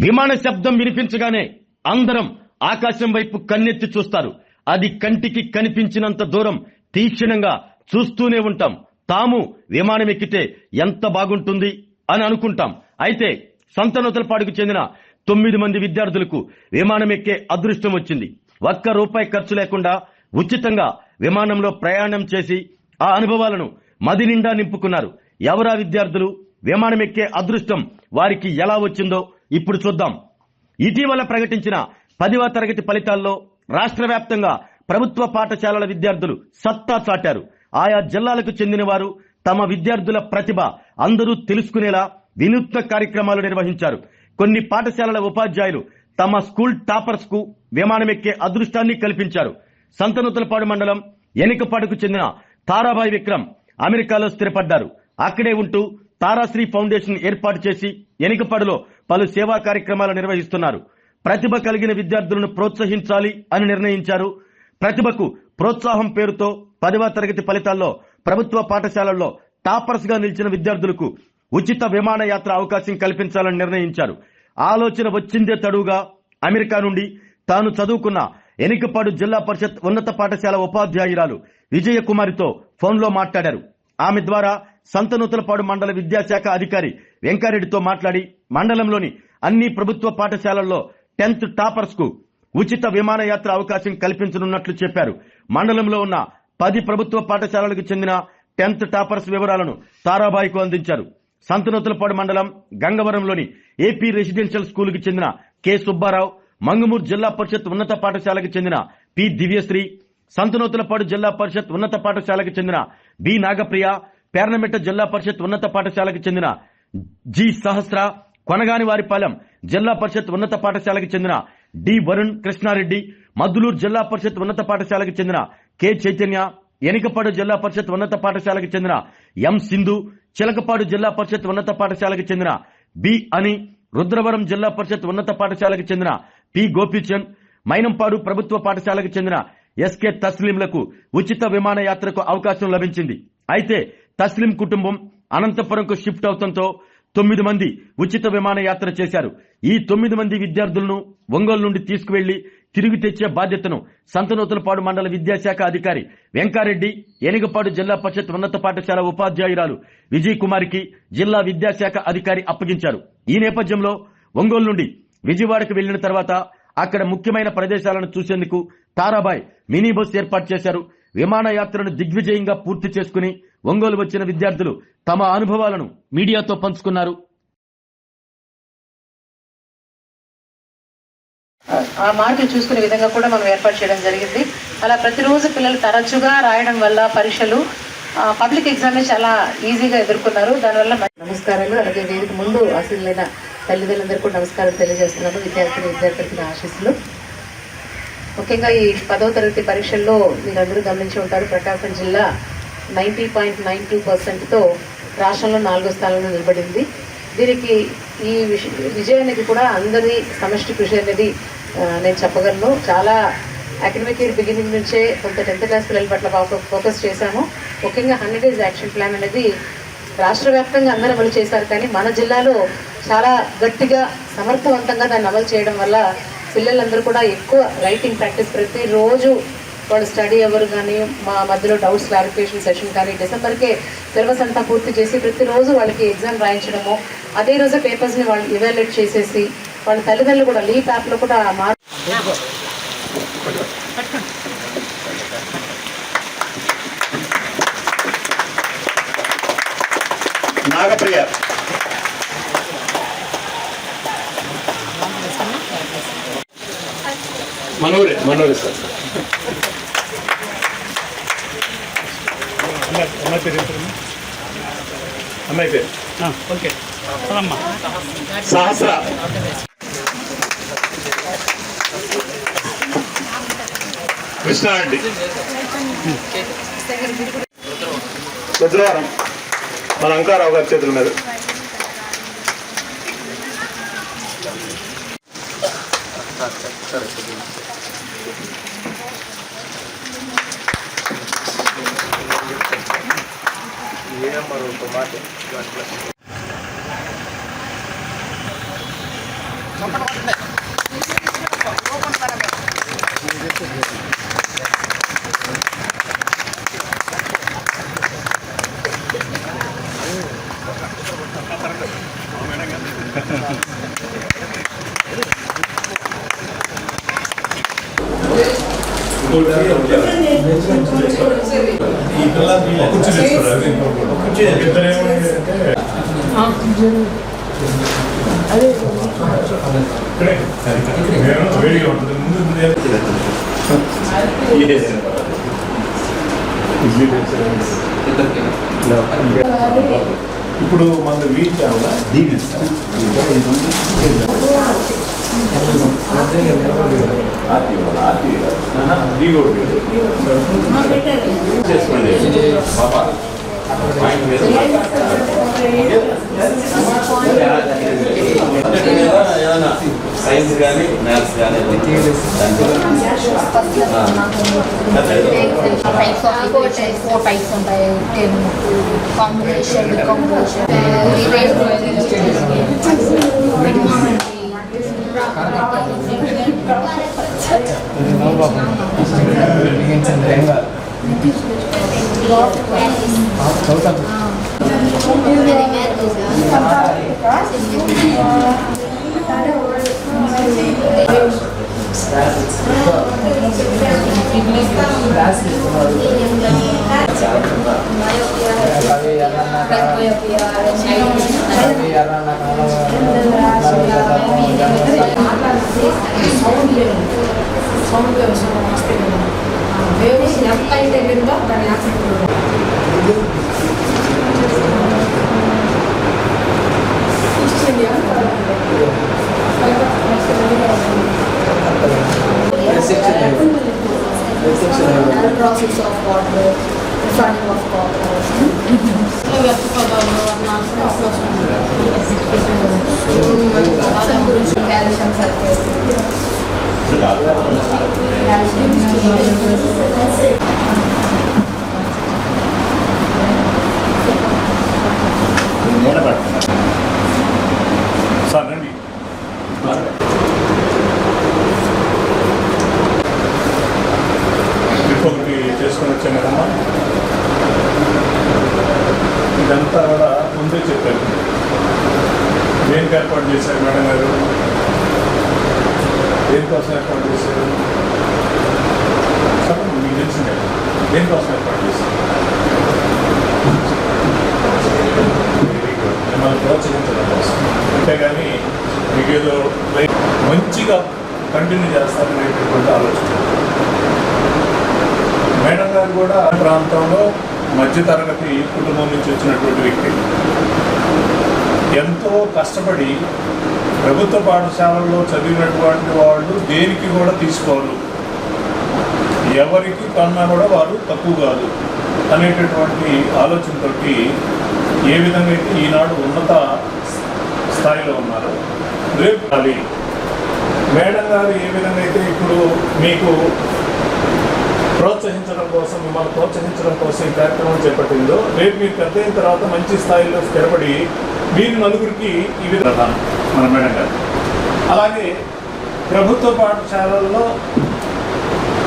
విమాన శబ్దం వినిపించగానే అందరం ఆకాశం వైపు కన్నెత్తి చూస్తారు. అది కంటికి కనిపించినంత దూరం తీక్షణంగా చూస్తూనే ఉంటాం. తాము విమానం ఎక్కితే ఎంత బాగుంటుంది అని అనుకుంటాం. అయితే సంతనూతలపాడుకు చెందిన 9 మంది విద్యార్థులకు విమానం ఎక్కే అదృష్టం వచ్చింది. ₹1 ఖర్చు లేకుండా ఉచితంగా విమానంలో ప్రయాణం చేసి ఆ అనుభవాలను మది నిండా నింపుకున్నారు. ఎవరా విద్యార్థులు? విమానం ఎక్కే అదృష్టం వారికి ఎలా వచ్చిందో ఇప్పుడు చూద్దాం. ఇటీవల ప్రకటించిన 10వ తరగతి ఫలితాల్లో రాష్ట్ర వ్యాప్తంగా ప్రభుత్వ పాఠశాలల విద్యార్థులు సత్తా చాటారు. ఆయా జిల్లాలకు చెందిన వారు తమ విద్యార్థుల ప్రతిభ అందరూ తెలుసుకునేలా వినూత్న కార్యక్రమాలు నిర్వహించారు. కొన్ని పాఠశాలల ఉపాధ్యాయులు తమ స్కూల్ టాపర్స్ కు విమానం ఎక్కే అదృష్టాన్ని కల్పించారు. సంతనూతలపాడు మండలం ఎనికపాడుకు చెందిన తారాబాయి విక్రమ్ అమెరికాలో స్థిరపడ్డారు. అక్కడే ఉంటూ తారాశ్రీ ఫౌండేషన్ ఏర్పాటు చేసి ఎనికపాడులో పలు సేవా కార్యక్రమాలు నిర్వహిస్తున్నారు. ప్రతిభ కలిగిన విద్యార్థులను ప్రోత్సహించాలి అని నిర్ణయించారు. ప్రతిభకు ప్రోత్సాహం పేరుతో 10వ తరగతి ఫలితాల్లో ప్రభుత్వ పాఠశాలల్లో టాపర్స్ గా నిలిచిన విద్యార్థులకు ఉచిత విమానయాత్ర అవకాశం కల్పించాలని నిర్ణయించారు. ఆలోచన వచ్చిందే తడువుగా అమెరికా నుండి తాను చదువుకున్న ఎనికపాడు జిల్లా పరిషత్ ఉన్నత పాఠశాల ఉపాధ్యాయురాలు విజయకుమారితో ఫోన్లో మాట్లాడారు. ఆమె ద్వారా సంతనూతలపాడు మండల విద్యాశాఖ అధికారి వెంకారెడ్డితో మాట్లాడి మండలంలోని అన్ని ప్రభుత్వ పాఠశాలల్లో 10th టాపర్స్ కు ఉచిత విమానయాత్ర అవకాశం కల్పించనున్నట్లు చెప్పారు. మండలంలో ఉన్న 10 ప్రభుత్వ పాఠశాలలకు చెందిన 10th టాపర్స్ వివరాలను తారాబాయికు అందించారు. సంతనూతలపాడు మండలం గంగవరంలోని ఏపీ రెసిడెన్షియల్ స్కూల్ కి చెందిన కె సుబ్బారావు, మంగమూరు జిల్లా పరిషత్ ఉన్నత పాఠశాలకు చెందిన పి దివ్యశ్రీ, సంతనూతలపాడు జిల్లా పరిషత్ ఉన్నత పాఠశాలకు చెందిన బి నాగప్రియ, పేర్నమెట్ట జిల్లా పరిషత్ ఉన్నత పాఠశాలకు చెందిన జి సహస్ర, కొనగానివారిపాలెం జిల్లా పరిషత్ ఉన్నత పాఠశాలకు చెందిన డి వరుణ్ కృష్ణారెడ్డి, మద్దులూరు జిల్లా పరిషత్ ఉన్నత పాఠశాలకు చెందిన కె చైతన్య, ఎనికపాడు జిల్లా పరిషత్ ఉన్నత పాఠశాలకు చెందిన ఎం సింధు, చిలకపాడు జిల్లా పరిషత్ ఉన్నత పాఠశాలకు చెందిన బి అని, రుద్రవరం జిల్లా పరిషత్ ఉన్నత పాఠశాలకు చెందిన పి గోపీచంద్, మైనంపాడు ప్రభుత్వ పాఠశాలకు చెందిన ఎస్కే తస్లీంలకు ఉచిత విమానయాత్రకు అవకాశం లభించింది. అయితే తస్లీం కుటుంబం అనంతపురంకు షిఫ్ట్ అవడంతో 9 మంది ఉచిత విమానయాత్ర చేశారు. ఈ 9 మంది విద్యార్థులను ఒంగోలు నుండి తీసుకువెళ్లి తిరిగి తెచ్చే బాధ్యతను సంతనూతలపాడు మండల విద్యాశాఖ అధికారి వెంకారెడ్డి, ఎనిగపాడు జిల్లా పరిషత్ ఉన్నత పాఠశాల ఉపాధ్యాయురాలు విజయ్ కుమార్కి జిల్లా విద్యాశాఖ అధికారి అప్పగించారు. ఈ నేపథ్యంలో ఒంగోలు నుండి విజయవాడకు వెళ్లిన తర్వాత అక్కడ ముఖ్యమైన ప్రదేశాలను చూసేందుకు తారాబాయ్ మినీ బస్ ఏర్పాటు చేశారు. విమానయాత్రను దిగ్విజయంగా పూర్తి చేసుకుని ఒంగోలు వచ్చిన విద్యార్థులు తమ అనుభవాలను మీడియాతో పంచుకున్నారు. ఆ మార్కులు చూసుకునే విధంగా కూడా మనం ఏర్పాటు చేయడం జరిగింది. అలా ప్రతిరోజు పిల్లలు తరచుగా రాయడం వల్ల పరీక్షలు పబ్లిక్ ఎగ్జామ్ని చాలా ఈజీగా ఎదుర్కొన్నారు. దానివల్ల నమస్కారాలు. అలాగే దీనికి ముందు అసలైన తల్లిదండ్రులందరూ కూడా నమస్కారం తెలియజేస్తున్నాను. విద్యార్థులకు ఆశీస్సులు. ముఖ్యంగా ఈ 10వ తరగతి పరీక్షల్లో మీరందరూ గమనించి ఉంటారు. ప్రకాశం జిల్లా 90.92%తో రాష్ట్రంలో 4వ స్థానంలో నిలబడింది. దీనికి ఈ విజయానికి కూడా అందరి సమష్టి కృషి అనేది నేను చెప్పగలను. చాలా అకాడమిక్ ఇయర్ బిగినింగ్ నుంచే కొంత 10th క్లాస్ పిల్లల పట్ల ఫోకస్ చేశాము. ముఖ్యంగా 100 days యాక్షన్ ప్లాన్ అనేది రాష్ట్ర వ్యాప్తంగా అందరూ అమలు చేశారు. కానీ మన జిల్లాలో చాలా గట్టిగా సమర్థవంతంగా దాన్ని అమలు చేయడం వల్ల పిల్లలందరూ కూడా ఎక్కువ రైటింగ్ ప్రాక్టీస్ ప్రతిరోజు వాళ్ళు స్టడీ అవర్ కానీ మా మధ్యలో డౌట్స్ క్లారిఫికేషన్ సెషన్ కానీ డిసెంబర్కే సిలబస్ అంతా పూర్తి చేసి ప్రతిరోజు వాళ్ళకి ఎగ్జామ్ రాయించడము, అదే రోజు పేపర్స్ని వాళ్ళు ఇవాల్యుయేట్ చేసేసి వాళ్ళ తల్లిదండ్రులు కూడా లీప్ యాప్లో కూడా నాగప్రియ మనోరే సార్ అమ్మాయి పేరు ఓకే సహస్ర, కృష్ణారెడ్డి, రుద్రవరం మన అంకారావు గారి చేతుల మీద. ఈ పిల్ల వేడిగా ఉంటుంది ఇప్పుడు మన వీచ్ సైన్స్ కానీ మ్యాథ్స్ కానీ four types ఉంటాయి combination process of water, running of water. Calcium sulfate. Sir రండి ఒకటి చేసుకొని వచ్చాను కదమ్మా ఇదంతా కూడా ముందే చెప్పారు దేనికి ఏర్పాటు చేశారు మేడం గారు దేనికోసం ఏర్పాటు చేశారు చెప్పండి మీకు తెలిసిందే దేనికోసం ఏర్పాటు చేశారు వెరీ గుడ్ మిమ్మల్ని ప్రోత్సహించడం కోసం అంతేగాని మీకు ఏదో మంచిగా కంటిన్యూ చేస్తారనేటటువంటి ఆలోచన మేడం గారు కూడా ప్రాంతంలో మధ్యతరగతి కుటుంబం నుంచి వచ్చినటువంటి వ్యక్తి ఎంతో కష్టపడి ప్రభుత్వ పాఠశాలల్లో చదివినటువంటి వాళ్ళు దేనికి కూడా తీసుకోరు ఎవరికి కన్నా కూడా వారు తక్కువ కాదు అనేటటువంటి ఆలోచనతో ఏ విధంగా అయితే ఈనాడు ఉన్నత స్థాయిలో ఉన్నారు రేపు అది మేడం గారు ఏ విధంగా అయితే ఇప్పుడు మీకు ప్రోత్సహించడం కోసం మిమ్మల్ని ప్రోత్సహించడం కోసం ఈ కార్యక్రమం చేపట్టిందో రేపు మీరు పెద్ద అయిన తర్వాత మంచి స్థాయిలో స్థిరపడి మీరు నలుగురికి ఈ విధంగా మన మేడం గారు అలాగే ప్రభుత్వ పాఠశాలల్లో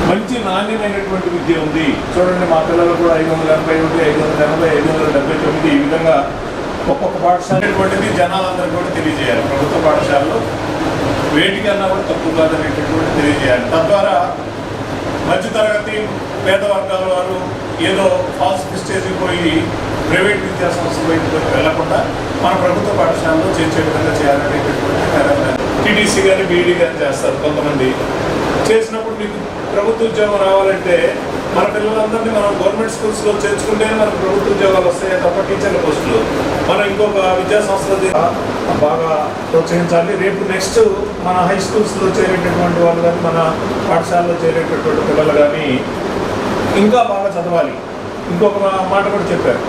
మంచి నాణ్యమైనటువంటి విద్య ఉంది చూడండి మా పిల్లలు కూడా 581, 580, 579 ఈ విధంగా ఒక్కొక్క పాఠశాల జనాలందరూ కూడా తెలియజేయాలి ప్రభుత్వ పాఠశాలలో వేటికన్నా కూడా తక్కువ కాదనేటటువంటి తెలియజేయాలి తద్వారా మధ్యతరగతి పేద వర్గాల వారు ఏదో ఫాల్స్ స్టేజ్కి పోయి ప్రైవేట్ విద్యా సంస్థల వైపు వెళ్లకుండా మన ప్రభుత్వ పాఠశాలలో చేర్చే విధంగా చేయాలనేటటువంటి టీడీసీ కానీ బీఈడీ కానీ చేస్తారు కొంతమంది చేసినప్పుడు మీకు ప్రభుత్వ ఉద్యోగం రావాలంటే మన పిల్లలందరినీ మనం గవర్నమెంట్ స్కూల్స్లో చేర్చుకుంటేనే మనకు ప్రభుత్వ ఉద్యోగాలు వస్తాయి తప్ప టీచర్ల పోస్టులు మనం ఇంకొక విద్యా సంస్థల బాగా ప్రోత్సహించాలి రేపు నెక్స్ట్ మన హై స్కూల్స్లో చేరేటటువంటి వాళ్ళు కానీ మన పాఠశాలలో చేరేటటువంటి పిల్లలు కానీ ఇంకా బాగా చదవాలి ఇంకొక మాట కూడా చెప్పారు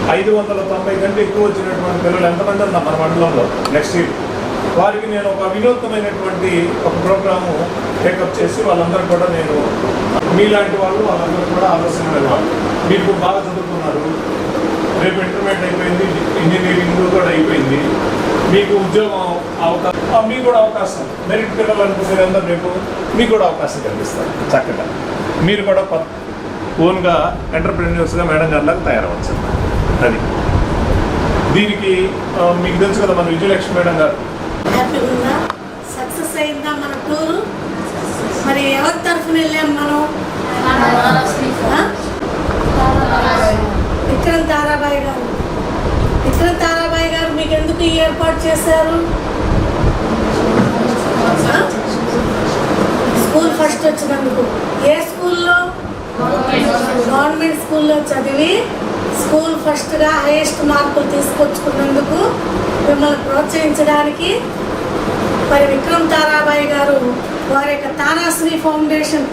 590 కంటే ఎక్కువ వచ్చినటువంటి పిల్లలు ఎంతమంది ఉన్నారు మన మండలంలో నెక్స్ట్ ఇయర్ వారికి నేను ఒక వినూత్నమైనటువంటి ఒక ప్రోగ్రాము టేకప్ చేసి వాళ్ళందరూ కూడా నేను మీలాంటి వాళ్ళు వాళ్ళందరూ కూడా ఆలోచన వాళ్ళు మీరు బాగా చదువుకున్నారు రేపు ఇంటర్మీడియట్ అయిపోయింది ఇంజనీరింగ్ కూడా అయిపోయింది మీకు ఉద్యోగం అవకాశం, మీకు కూడా అవకాశం, మెరిట్ పిల్లలనుకునే అందరూ మీకు కూడా అవకాశం కల్పిస్తారు. చక్కగా మీరు కూడా ఓన్గా ఎంటర్ప్రెన్యూర్స్గా మేడం గారిలాగా తయారవచ్చు. అది దీనికి మీకు తెలుసు కదా, మన విజయలక్ష్మి మేడం గారు హ్యాపీగా ఉందా? సక్సెస్ అయిందా మన టూరు? మరి ఎవరి తరఫున వెళ్ళాం మనం? విక్రమ్ తారాబాయి గారు. విక్రమ్ తారాబాయి గారు మీకు ఎందుకు ఈ ఏర్పాటు చేశారు? స్కూల్ ఫస్ట్ వచ్చినందుకు. ఏ స్కూల్లో? గవర్నమెంట్ స్కూల్లో చదివి స్కూల్ ఫస్ట్గా హైయెస్ట్ మార్కులు తీసుకొచ్చుకున్నందుకు మిమ్మల్ని ప్రోత్సహించడానికి మరి విక్రమ్ తారాబాయి గారు వారి యొక్క తారాశ్రీ ఫౌండేషన్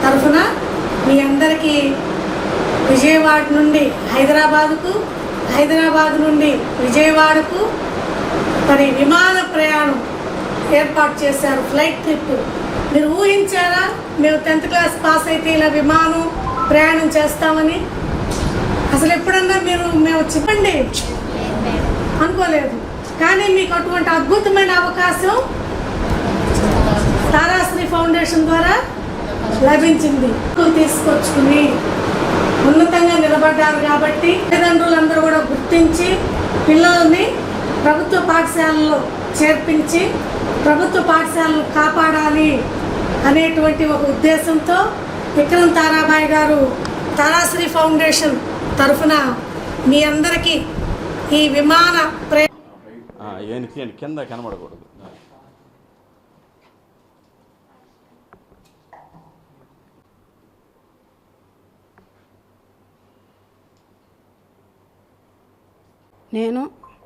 తరఫున మీ అందరికీ విజయవాడ నుండి హైదరాబాద్కు, హైదరాబాద్ నుండి విజయవాడకు మరి విమాన ప్రయాణం ఏర్పాటు చేశారు. Flight trip. మీరు ఊహించారా మేము 10th క్లాస్ పాస్ అయితే ఇలా విమానం ప్రయాణం చేస్తామని? అసలు ఎప్పుడన్నా మేము చెప్పండి అనుకోలేదు. కానీ మీకు అటువంటి అద్భుతమైన అవకాశం తారాశ్రీ ఫౌండేషన్ ద్వారా లభించింది. తీసుకొచ్చుకుని ఉన్నతంగా నిలబడ్డారు కాబట్టి తల్లిదండ్రులందరూ కూడా గుర్తించి పిల్లల్ని ప్రభుత్వ పాఠశాలలో చేర్పించి ప్రభుత్వ పాఠశాలను కాపాడాలి అనేటువంటి ఒక ఉద్దేశంతో విక్రమ్ తారాబాయి గారు తారాశ్రీ ఫౌండేషన్ తరఫున మీ అందరికీ ఈ విమాన కింద కనబడకూడదు.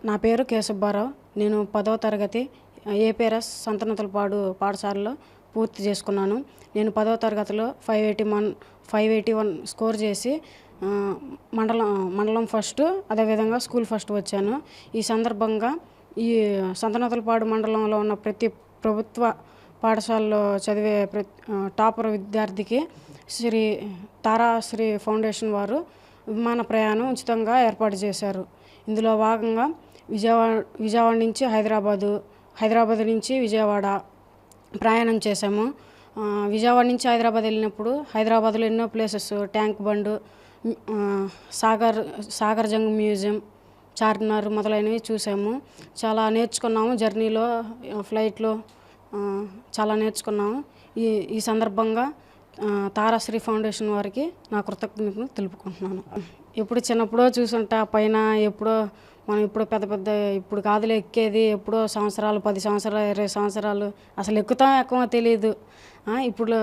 నా పేరు కేశబ్బారావు. నేను 10వ తరగతి ఏపీఆర్ఎస్ సంతనతులపాడు పాఠశాలలో పూర్తి చేసుకున్నాను. నేను 10వ తరగతిలో 581 స్కోర్ చేసి మండలం ఫస్ట్, అదేవిధంగా స్కూల్ ఫస్ట్ వచ్చాను. ఈ సందర్భంగా ఈ సంతనతులపాడు మండలంలో ఉన్న ప్రతి ప్రభుత్వ పాఠశాలలో చదివే టాపర్ విద్యార్థికి శ్రీ తారాశ్రీ ఫౌండేషన్ వారు విమాన ప్రయాణం ఉచితంగా ఏర్పాటు చేశారు. ఇందులో భాగంగా విజయవాడ నుంచి హైదరాబాద్ నుంచి విజయవాడ ప్రయాణం చేశాము. విజయవాడ నుంచి హైదరాబాద్ వెళ్ళినప్పుడు హైదరాబాద్లో ఎన్నో ప్లేసెస్, ట్యాంక్ బండ్, సాగర్ జంగ్ మ్యూజియం, చార్మినార్ మొదలైనవి చూసాము. చాలా నేర్చుకున్నాము. జర్నీలో, ఫ్లైట్లో చాలా నేర్చుకున్నాము. ఈ సందర్భంగా తారాశ్రీ ఫౌండేషన్ వారికి నా కృతజ్ఞతలు తెలుపుకుంటున్నాను. ఎప్పుడు చిన్నప్పుడో చూసుంటా పైన, ఇప్పుడు పెద్ద ఇప్పుడు కాదులే ఎక్కేది, ఎప్పుడో సంవత్సరాలు 10 సంవత్సరాలు 20 సంవత్సరాలు అసలు ఎక్కువ తెలియదు. ఇప్పుడు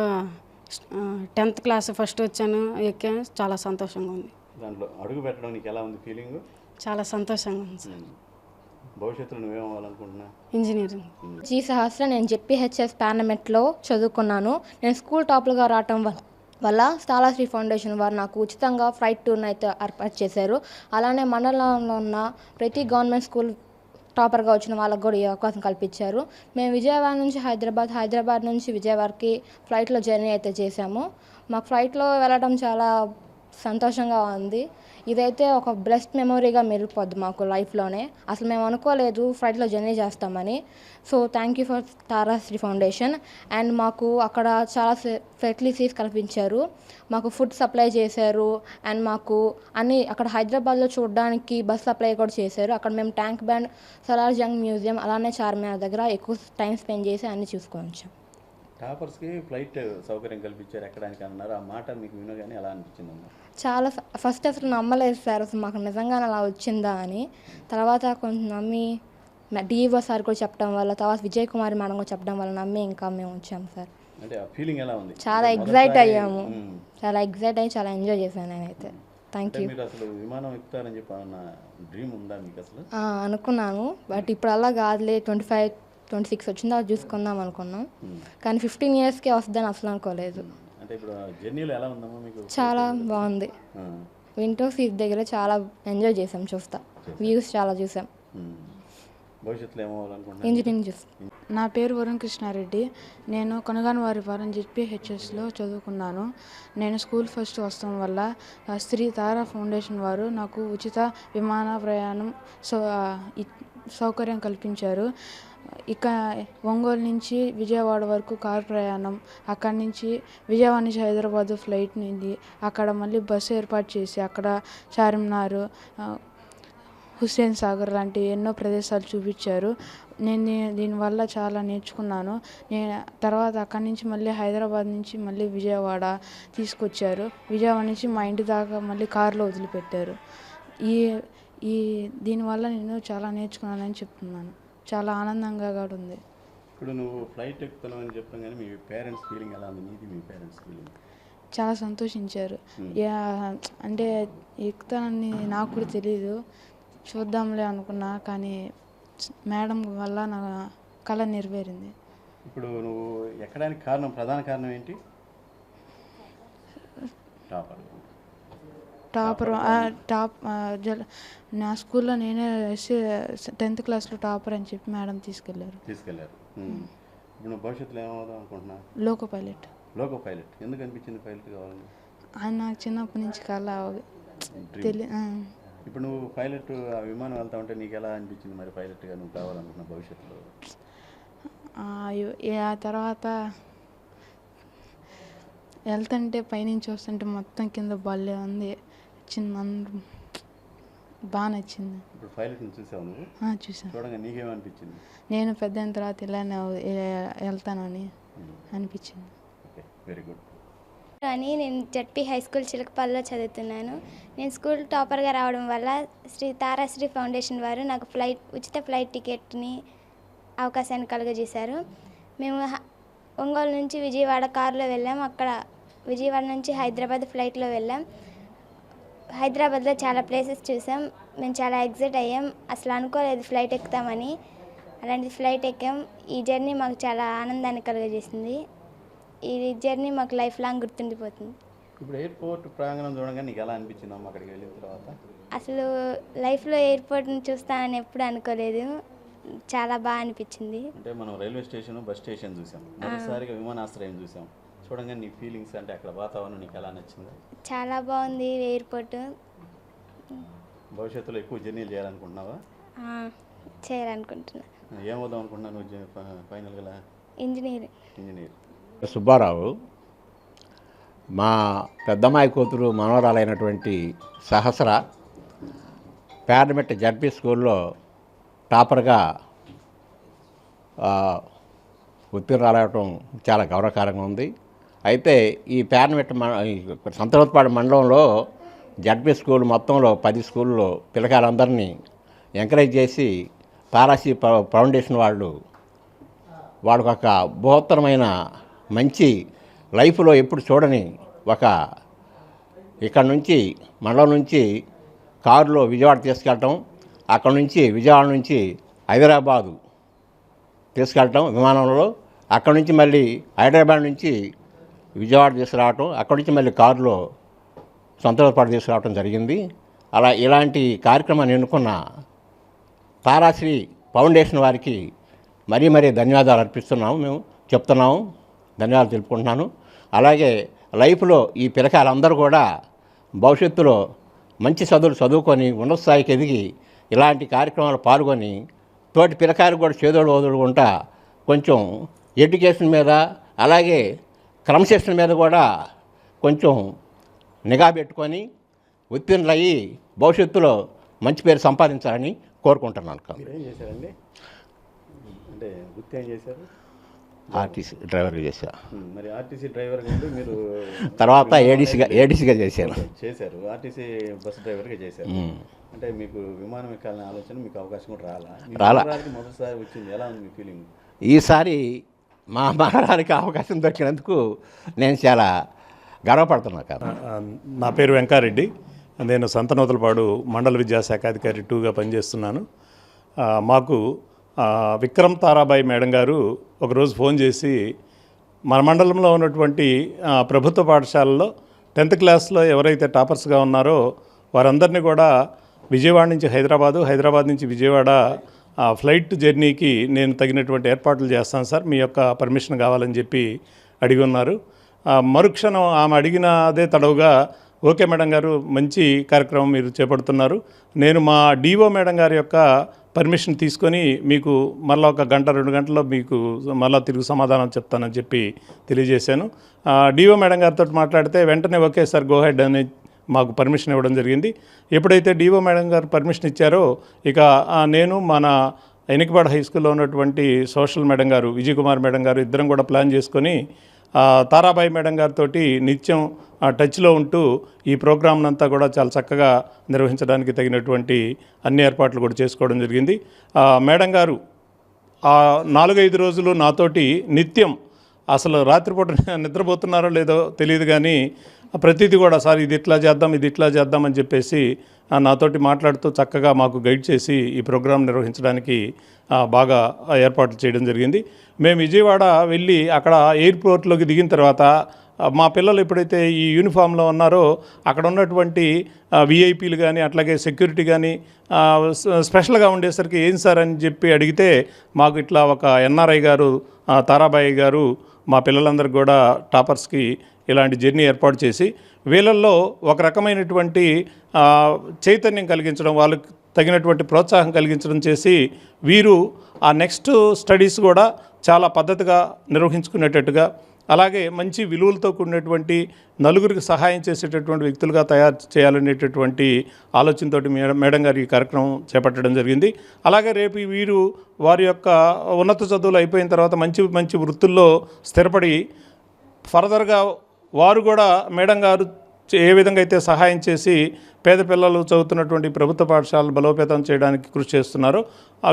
10th క్లాస్ ఫస్ట్ వచ్చాను, ఎక్కాను. చాలా సంతోషంగా ఉంది. దాంట్లో అడుగు పెట్టడం నీకు ఎలా ఉంది ఫీలింగ్? చాలా సంతోషంగా ఉంది సార్. భవిష్యత్తులో నువ్వేమవ్వాలనుకుంటున్నా? ఇంజనీరింగ్. జీ సహస్ర. నేను జెడ్పీహెచ్ఎస్ పార్లమెంట్లో చదువుకున్నాను. నేను స్కూల్ టాప్లుగా రావటం వల్ల తారాశ్రీ ఫౌండేషన్ వారు నాకు ఉచితంగా ఫ్లైట్ టూర్ని అయితే ఏర్పాటు చేశారు. అలానే మండలంలో ఉన్న ప్రతి గవర్నమెంట్ స్కూల్ టాపర్గా వచ్చిన వాళ్ళకు కూడా ఈ అవకాశం కల్పించారు. మేము విజయవాడ నుంచి హైదరాబాద్ నుంచి విజయవాడకి ఫ్లైట్లో జర్నీ అయితే చేశాము. మాకు ఫ్లైట్లో వెళ్ళడం చాలా సంతోషంగా ఉంది. ఇదైతే ఒక బెస్ట్ మెమొరీగా మిగిలిపోద్ది మాకు లైఫ్లోనే. అసలు మేము అనుకోలేదు ఫ్లైట్లో జర్నీ చేస్తామని. So thank you for Tarashri foundation. And మాకు అక్కడ చాలా ఫెసిలిటీస్ కల్పించారు. మాకు ఫుడ్ సప్లై చేశారు. అండ్ మాకు అన్నీ అక్కడ హైదరాబాద్లో చూడడానికి బస్ సప్లై కూడా చేశారు. అక్కడ మేము ట్యాంక్ బండ్, సాగర్ జంగ్ మ్యూజియం, అలానే చార్మినార్ దగ్గర ఎక్కువ టైం స్పెండ్ చేసి అన్నీ చూసుకోవచ్చు. టాపర్స్కి ఫ్లైట్ సౌకర్యం కల్పించారు ఎక్కడానికి అన్నారు. ఆ మాట మీకు వినగానే ఎలా అనిపించిందమ్మా? చాలా ఫస్ట్ అసలు నమ్మలేదు సార్, అసలు మాకు నిజంగానే అలా వచ్చిందా అని. తర్వాత కొంచెం నమ్మి డిఈఓ సార్ కూడా చెప్పడం వల్ల, తర్వాత విజయ్ కుమార్ మేడం కూడా చెప్పడం వల్ల నమ్మి ఇంకా మేము వచ్చాము సార్. అంటే ఆ ఫీలింగ్ ఎలా ఉంది? చాలా ఎగ్జైట్ అయ్యాము. చాలా ఎగ్జైట్ అయ్యి చాలా ఎంజాయ్ చేశాను నేనైతే. Thank you. మీరు అసలు విమానం ఎక్కుతారని చెప్పి అన్న డ్రీమ్ ఉందా మీకు అసలు? అనుకున్నాను. బట్ ఇప్పుడు అలా కాదులే, 25-26 వచ్చిందా చూసుకుందాం అనుకున్నాం. కానీ 15 ఇయర్స్కే వస్తుందని అసలు అనుకోలేదు. అంటే ఇప్పుడు జర్నీలో ఎలా ఉందమ్మా మీకు? చాలా బాగుంది. విండో సీట్ దగ్గర చాలా ఎంజాయ్ చేసాం. చూస్తా వ్యూస్ చాలా చూసాం. భవిష్యత్తులో ఏమవ్వాలనుకుంటున్నాను? ఇంజనీరింగ్ చూస్తాం. నా పేరు వరుణ్ కృష్ణారెడ్డి. నేను కొనగానవారిపాలెం జెడ్పీహెచ్ఎస్లో చదువుకున్నాను. నేను స్కూల్ ఫస్ట్ వస్తాం వల్ల శ్రీ తారా ఫౌండేషన్ వారు నాకు ఉచిత విమాన ప్రయాణం సౌకర్యం కల్పించారు. ఇక ఒంగోలు నుంచి విజయవాడ వరకు కార్ ప్రయాణం, అక్కడి నుంచి విజయవాడ నుంచి హైదరాబాదు ఫ్లైట్ నుండి అక్కడ మళ్ళీ బస్సు ఏర్పాటు చేసి అక్కడ చార్మినార్, హుస్సేన్ సాగర్ లాంటి ఎన్నో ప్రదేశాలు చూపించారు. నేను దీనివల్ల చాలా నేర్చుకున్నాను. తర్వాత అక్కడి నుంచి మళ్ళీ హైదరాబాద్ నుంచి మళ్ళీ విజయవాడ తీసుకొచ్చారు. విజయవాడ నుంచి మా ఇంటి దాకా మళ్ళీ కారులో వదిలిపెట్టారు. ఈ దీనివల్ల నేను చాలా నేర్చుకున్నానని చెప్తున్నాను. చాలా ఆనందంగా కూడా ఉంది. ఇప్పుడు నువ్వు ఫ్లైట్ ఎక్కుతున్నావు అని చెప్పాను, కానీ మీ పేరెంట్స్ ఫీలింగ్ ఎలా ఉంది? నీది మీ పేరెంట్స్ ఫీలింగ్? చాలా సంతోషించారు. అంటే ఎక్కుతానని నాకు కూడా తెలియదు, చూద్దాంలే అనుకున్నా, కానీ మేడం వల్ల నా కళ నెరవేరింది. ఇప్పుడు నువ్వు ఎక్కడానికి కారణం, ప్రధాన కారణం ఏంటి? నా స్కూల్లో నేనే 10th క్లాస్లో టాపర్ అని చెప్పి మేడం తీసుకెళ్లారు. ఇప్పుడు నువ్వు భవిష్యత్తులో ఏమవుదాం అనుకుంటున్నావు? Loco pilot. ఎందుకు అనిపించింది పైలట్ కావాలని? అది నాకు చిన్నప్పటి నుంచి కళ ఇప్పుడు నువ్వు పైలట్ ఆ విమానం వెళ్తా ఉంటే నీకు ఎలా అనిపించింది మరి పైలట్గా నువ్వు కావాలనుకున్నావు భవిష్యత్తులో? ఆ తర్వాత వెళ్తుంటే పైనుంచి వస్తుంటే మొత్తం కింద భలే ఉంది, బాగా నచ్చింది. ఇప్పుడు పైలట్ని చూసావు నువ్వు? చూసాను. చూడగా నీకేమనిపించింది? నేను పెద్ద అయిన తర్వాత ఇలానే వెళ్తానని అనిపించింది. Okay, very good. కానీ నేను జడ్పీ హై స్కూల్ చిలకపల్లిలో చదువుతున్నాను. నేను స్కూల్ టాపర్గా రావడం వల్ల శ్రీ తారాశ్రీ ఫౌండేషన్ వారు నాకు ఉచిత ఫ్లైట్ టికెట్ని అవకాశాన్ని కలుగజేశారు. మేము ఒంగోలు నుంచి విజయవాడ కారులో వెళ్ళాం. అక్కడ విజయవాడ నుంచి హైదరాబాద్ ఫ్లైట్లో వెళ్ళాం. హైదరాబాద్లో చాలా ప్లేసెస్ చూసాం. మేము చాలా ఎగ్జైట్ అయ్యాం. అసలు అనుకోలేదు ఫ్లైట్ ఎక్కుతామని. అలాంటి ఫ్లైట్ ఎక్కాం. ఈ జర్నీ మాకు చాలా ఆనందాన్ని కలుగజేసింది. ఈ జర్నీ మాకు లైఫ్ లాంగ్ గుర్తుండిపోతుంది. ఇప్పుడు ఎయిర్పోర్ట్ ప్రాంగణం చూడగా నీకు ఎలా అనిపించిందమ్మా అక్కడికి వెళ్ళిన తర్వాత? అసలు లైఫ్లో ఎయిర్పోర్ట్ని చూస్తానని ఎప్పుడు అనుకోలేదు. చాలా బాగా అనిపించింది. అంటే మనం రైల్వే స్టేషన్, బస్ స్టేషన్ చూసాం, మొదటిసారిగా విమానాశ్రయం చూసాం. చూడంగా నీ ఫీలింగ్స్, అంటే అక్కడ వాతావరణం నీకు ఎలా నచ్చింది? చాలా బాగుంది ఎయిర్పోర్ట్. భవిష్యత్తులో ఎక్కువ జర్నీలు చేయాలనుకుంటున్నావా? చేయాలనుకుంటున్నా. ఏమవుదాం అనుకుంటున్నాను నువ్వు ఫైనల్గా? ఇంజనీర్. సుబ్బారావు, మా పెద్దమ్మాయి కూతురు మనవరాలైనటువంటి సహస్ర పార్లమెంట్ జడ్పీ స్కూల్లో టాపర్గా ఉత్తీర్ణురాలవటం చాలా గౌరవకారంగా ఉంది. అయితే ఈ పార్లమెంట్ సంతనూతలపాడు మండలంలో జడ్పీ స్కూల్ మొత్తంలో 10 స్కూల్లో పిల్లకాయలందరినీ ఎంకరేజ్ చేసి తారాశ్రీ ఫౌండేషన్ వాళ్ళకు ఒక బృహత్తరమైన మంచి లైఫ్లో ఎప్పుడు చూడని ఇక్కడ నుంచి మండలం నుంచి కారులో విజయవాడ తీసుకెళ్ళటం, అక్కడ నుంచి విజయవాడ నుంచి హైదరాబాదు తీసుకెళ్ళటం విమానంలో, అక్కడ నుంచి మళ్ళీ హైదరాబాద్ నుంచి విజయవాడ తీసుకురావటం, అక్కడి నుంచి మళ్ళీ కారులో సంతనూతలపాడు తీసుకురావటం జరిగింది. ఇలాంటి కార్యక్రమాన్ని ఎన్నుకున్న తారాశ్రీ ఫౌండేషన్ వారికి మరీ ధన్యవాదాలు అర్పిస్తున్నాము. మేము చెప్తున్నాము, ధన్యవాదాలు తెలుపుకుంటున్నాను. అలాగే లైఫ్లో ఈ పిల్లకాయలందరూ కూడా భవిష్యత్తులో మంచి చదువుకొని ఉన్నత స్థాయికి ఎదిగి ఇలాంటి కార్యక్రమాలు పాల్గొని తోటి పిల్లకాయలు కూడా చేదోడు వదులుకుంటా కొంచెం ఎడ్యుకేషన్ మీద, అలాగే క్రమశిక్షణ మీద కూడా కొంచెం నిఘా పెట్టుకొని ఉత్తీర్ణులయ్యి భవిష్యత్తులో మంచి పేరు సంపాదించాలని కోరుకుంటున్నాను. ఏం చేశారండి? అంటే వృత్తి ఏం చేశారు? ఆర్టీసీ డ్రైవర్గా చేశా. మరి ఆర్టీసీ డ్రైవర్గా ఉండి మీరు తర్వాత ఏడీసీగా చేశారు. ఆర్టీసీ బస్ డ్రైవర్గా చేశారు. అంటే మీకు విమానం ఎక్కాలనే ఆలోచన మీకు అవకాశం కూడా రాలా? మొదటిసారి వచ్చింది. ఎలా ఉంది మీ ఫీలింగ్? ఈసారి మా మనవరాలికి అవకాశం దొరికినందుకు నేను చాలా గర్వపడుతున్నాను. నా పేరు వెంకారెడ్డి. నేను సంతనూతలపాడు మండల విద్యాశాఖ అధికారి 2గా పనిచేస్తున్నాను. మాకు విక్రమ్ తారాబాయి మేడం గారు ఒకరోజు ఫోన్ చేసి మన మండలంలో ఉన్నటువంటి ప్రభుత్వ పాఠశాలలో 10th క్లాస్లో ఎవరైతే టాపర్స్గా ఉన్నారో వారందరినీ కూడా విజయవాడ నుంచి హైదరాబాద్ నుంచి విజయవాడ ఫ్లైట్ జర్నీకి నేను తగినటువంటి ఏర్పాట్లు చేస్తాను సార్, మీ యొక్క పర్మిషన్ కావాలని చెప్పి అడిగి ఉన్నారు. మరుక్షణం ఆమె అడిగిన అదే తడవుగా ఓకే మేడం గారు, మంచి కార్యక్రమం మీరు చేపడుతున్నారు, నేను మా డిఓ మేడం గారి యొక్క పర్మిషన్ తీసుకొని మీకు మళ్ళీ 1 గంట 2 గంటల్లో మీకు మళ్ళీ తిరుగు సమాధానం చెప్తానని చెప్పి తెలియజేశాను. డిఓ మేడం గారితో మాట్లాడితే వెంటనే ఓకే సార్ గో హెడ్ అని మాకు పర్మిషన్ ఇవ్వడం జరిగింది. ఎప్పుడైతే డిఓ మేడం గారు పర్మిషన్ ఇచ్చారో ఇక నేను మన ఎనికపాడ హై స్కూల్లో ఉన్నటువంటి సోషల్ మేడం గారు విజయకుమార్ మేడం గారు ఇద్దరం కూడా ప్లాన్ చేసుకొని తారాబాయి మేడం గారితో నిత్యం టచ్లో ఉంటూ ఈ ప్రోగ్రామ్నంతా కూడా చాలా చక్కగా నిర్వహించడానికి తగినటువంటి అన్ని ఏర్పాట్లు కూడా చేసుకోవడం జరిగింది. మేడం గారు 4-5 రోజులు నాతోటి నిత్యం అసలు రాత్రిపూట నిద్రపోతున్నారో లేదో తెలియదు కానీ ప్రతిదీ కూడా సార్ ఇది ఇట్లా చేద్దాం అని చెప్పేసి నాతోటి మాట్లాడుతూ చక్కగా మాకు గైడ్ చేసి ఈ ప్రోగ్రాం నిర్వహించడానికి బాగా ఏర్పాట్లు చేయడం జరిగింది. మేము విజయవాడ వెళ్ళి అక్కడ ఎయిర్పోర్ట్లోకి దిగిన తర్వాత మా పిల్లలు ఎప్పుడైతే ఈ యూనిఫామ్లో ఉన్నారో అక్కడ ఉన్నటువంటి విఐపీలు కానీ అట్లాగే సెక్యూరిటీ కానీ స్పెషల్గా ఉండేసరికి ఏం సార్ అని చెప్పి అడిగితే మాకు ఇట్లా ఒక ఎన్ఆర్ఐ గారు తారాబాయి గారు మా పిల్లలందరికీ కూడా టాపర్స్కి ఇలాంటి జర్నీ ఏర్పాటు చేసి వీళ్ళల్లో ఒక రకమైనటువంటి చైతన్యం కలిగించడం, వాళ్ళకి తగినటువంటి ప్రోత్సాహం కలిగించడం చేసి వీరు ఆ నెక్స్ట్ స్టడీస్ కూడా చాలా పద్ధతిగా నిర్వహించుకునేటట్టుగా అలాగే మంచి విలువలతో కూడినటువంటి నలుగురికి సహాయం చేసేటటువంటి వ్యక్తులుగా తయారు చేయాలనేటటువంటి ఆలోచనతో మేడం గారు ఈ కార్యక్రమం చేపట్టడం జరిగింది. అలాగే రేపు వీరు వారి యొక్క ఉన్నత చదువులు అయిపోయిన తర్వాత మంచి మంచి వృత్తుల్లో స్థిరపడి ఫర్దర్గా వారు కూడా మేడం గారు ఏ విధంగా అయితే సహాయం చేసి పేద పిల్లలు చదువుతున్నటువంటి ప్రభుత్వ పాఠశాలలు బలోపేతం చేయడానికి కృషి చేస్తున్నారో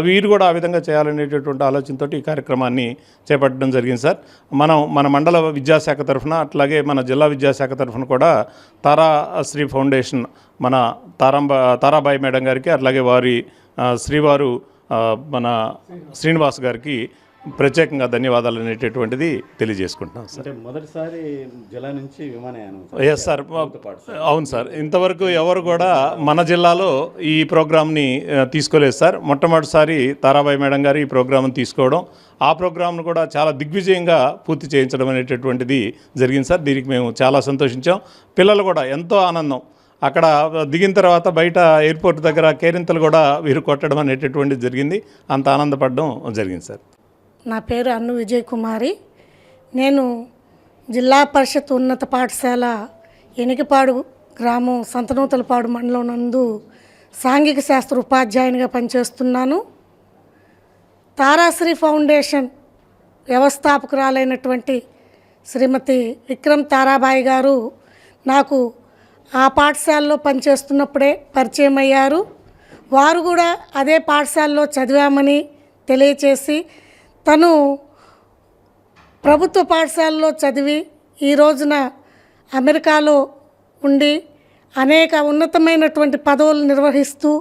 వీరు కూడా ఆ విధంగా చేయాలనేటటువంటి ఆలోచనతో ఈ కార్యక్రమాన్ని చేపట్టడం జరిగింది సార్. మన మండల విద్యాశాఖ తరఫున అట్లాగే మన జిల్లా విద్యాశాఖ తరఫున కూడా తారాశ్రీ ఫౌండేషన్ మన తారాబాయి మేడం గారికి అట్లాగే వారి శ్రీవారు మన శ్రీనివాస్ గారికి ప్రత్యేకంగా ధన్యవాదాలు అనేటటువంటిది తెలియజేసుకుంటున్నాం సార్. మొదటిసారి జిల్లా నుంచి విమానయానం. ఎస్ సార్, అవును సార్. ఇంతవరకు ఎవరు కూడా మన జిల్లాలో ఈ ప్రోగ్రామ్ని తీసుకోలేదు సార్. మొట్టమొదటిసారి తారాబాయి మేడం గారు ఈ ప్రోగ్రామ్ని తీసుకోవడం, ఆ ప్రోగ్రామ్ను కూడా చాలా దిగ్విజయంగా పూర్తి చేయించడం అనేటటువంటిది జరిగింది సార్. దీనికి మేము చాలా సంతోషించాం. పిల్లలు కూడా ఎంతో ఆనందం. అక్కడ దిగిన తర్వాత బయట ఎయిర్పోర్ట్ దగ్గర కేరింతలు కూడా వీరు కొట్టడం అనేటటువంటిది జరిగింది. అంత ఆనందపడడం జరిగింది సార్. నా పేరు అన్ను విజయ్ కుమారి. నేను జిల్లా పరిషత్ ఉన్నత పాఠశాల ఎనికపాడు గ్రామం సంతనూతలపాడు మండలం నందు సాంఘిక శాస్త్ర ఉపాధ్యాయునిగా పనిచేస్తున్నాను. తారాశ్రీ ఫౌండేషన్ వ్యవస్థాపకురాలైనటువంటి శ్రీమతి విక్రమ్ తారాబాయి గారు నాకు ఆ పాఠశాలలో పనిచేస్తున్నప్పుడే పరిచయం అయ్యారు. వారు కూడా అదే పాఠశాలలో చదివామని తెలియచేసి తను ప్రభుత్వ పాఠశాలలో చదివి ఈ రోజున అమెరికాలో ఉండి అనేక ఉన్నతమైనటువంటి పదవులు నిర్వహిస్తూ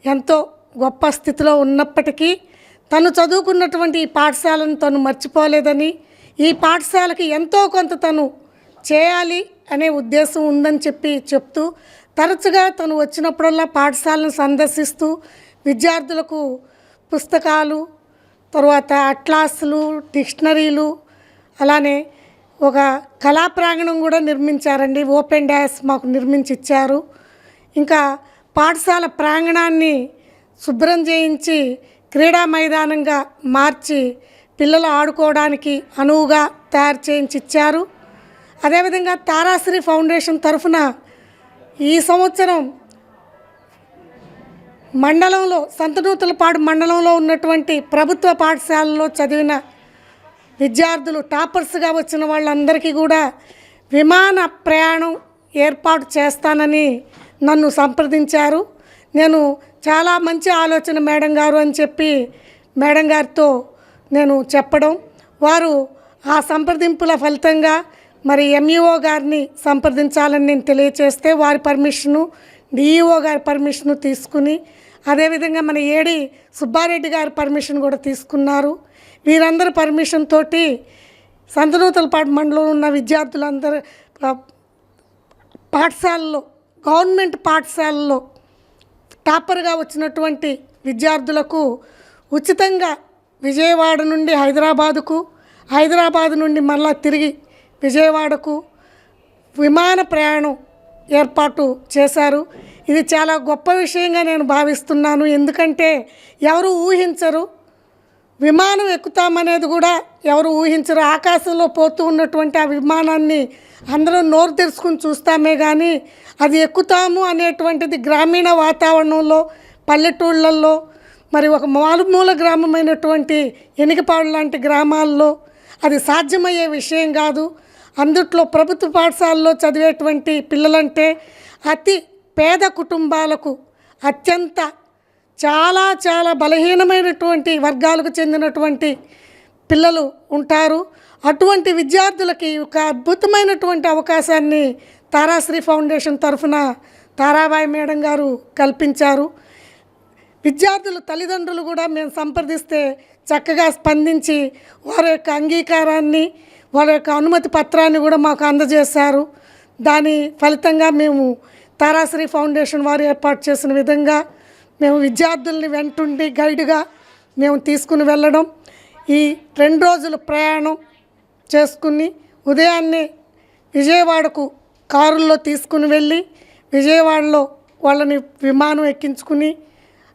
ఎంతో గొప్ప స్థితిలో ఉన్నప్పటికీ తను చదువుకున్నటువంటి ఈ పాఠశాలను తను మర్చిపోలేదని, ఈ పాఠశాలకి ఎంతో కొంత తను చేయాలి అనే ఉద్దేశం ఉందని చెప్తూ తరచుగా తను వచ్చినప్పుడల్లా పాఠశాలను సందర్శిస్తూ విద్యార్థులకు పుస్తకాలు, తర్వాత అట్లాసులు, డిక్షనరీలు, అలానే ఒక కళా ప్రాంగణం కూడా నిర్మించారండి. ఓపెన్ డాష్ మాకు నిర్మించి ఇచ్చారు. ఇంకా పాఠశాల ప్రాంగణాన్ని శుభ్రం చేయించి క్రీడా మైదానంగా మార్చి పిల్లలు ఆడుకోవడానికి అనువుగా తయారు చేయించి ఇచ్చారు. అదేవిధంగా తారాశ్రీ ఫౌండేషన్ తరఫున ఈ సంవత్సరం మండలంలో సంతనూతలపాడు మండలంలో ఉన్నటువంటి ప్రభుత్వ పాఠశాలలో చదివిన విద్యార్థులు టాపర్స్గా వచ్చిన వాళ్ళందరికీ కూడా విమాన ప్రయాణం ఏర్పాటు చేస్తానని నన్ను సంప్రదించారు. నేను చాలా మంచి ఆలోచన మేడం గారు అని చెప్పి మేడం గారితో నేను చెప్పడం, వారు ఆ సంప్రదింపుల ఫలితంగా మరి ఎంఈఓ గారిని సంప్రదించాలని నేను తెలియచేస్తే వారి పర్మిషను, డిఈఓ గారి పర్మిషను తీసుకుని అదేవిధంగా మన ఏడి సుబ్బారెడ్డి గారి పర్మిషన్ కూడా తీసుకున్నారు. వీరందరి పర్మిషన్ తోటి సంతనూతలపాడు మండలంలో ఉన్న విద్యార్థులందరూ పాఠశాలలో, గవర్నమెంట్ పాఠశాలలో టాపర్గా వచ్చినటువంటి విద్యార్థులకు ఉచితంగా విజయవాడ నుండి హైదరాబాదుకు, హైదరాబాదు నుండి మళ్ళా తిరిగి విజయవాడకు విమాన ప్రయాణం ఏర్పాటు చేశారు. ఇది చాలా గొప్ప విషయంగా నేను భావిస్తున్నాను. ఎందుకంటే ఎవరు ఊహించరు, విమానం ఎక్కుతామనేది కూడా ఎవరు ఊహించరు. ఆకాశంలో పోతూ ఉన్నటువంటి ఆ విమానాన్ని అందరూ నోరు తెరుచుకుని చూస్తామే కానీ అది ఎక్కుతాము అనేటువంటిది గ్రామీణ వాతావరణంలో, పల్లెటూళ్ళల్లో, మరి ఒక మారుమూల గ్రామమైనటువంటి ఎనికపాడు లాంటి గ్రామాల్లో అది సాధ్యమయ్యే విషయం కాదు. అందుట్లో ప్రభుత్వ పాఠశాలలో చదివేటువంటి పిల్లలంటే అతి పేద కుటుంబాలకు, అత్యంత చాలా చాలా బలహీనమైనటువంటి వర్గాలకు చెందినటువంటి పిల్లలు ఉంటారు. అటువంటి విద్యార్థులకి ఒక అద్భుతమైనటువంటి అవకాశాన్ని తారాశ్రీ ఫౌండేషన్ తరఫున తారాబాయి మేడం గారు కల్పించారు. విద్యార్థుల తల్లిదండ్రులు కూడా మేము సంప్రదిస్తే చక్కగా స్పందించి వారి యొక్క అంగీకారాన్ని, వారి యొక్క అనుమతి పత్రాన్ని కూడా మాకు అందజేశారు. దాని ఫలితంగా మేము తారాశ్రీ ఫౌండేషన్ వారు ఏర్పాటు చేసిన విధంగా మేము విద్యార్థుల్ని వెంటుండి గైడ్గా మేము తీసుకుని వెళ్ళడం, ఈ 2 రోజులు ప్రయాణం చేసుకుని ఉదయాన్నే విజయవాడకు కారుల్లో తీసుకుని వెళ్ళి విజయవాడలో వాళ్ళని విమానం ఎక్కించుకుని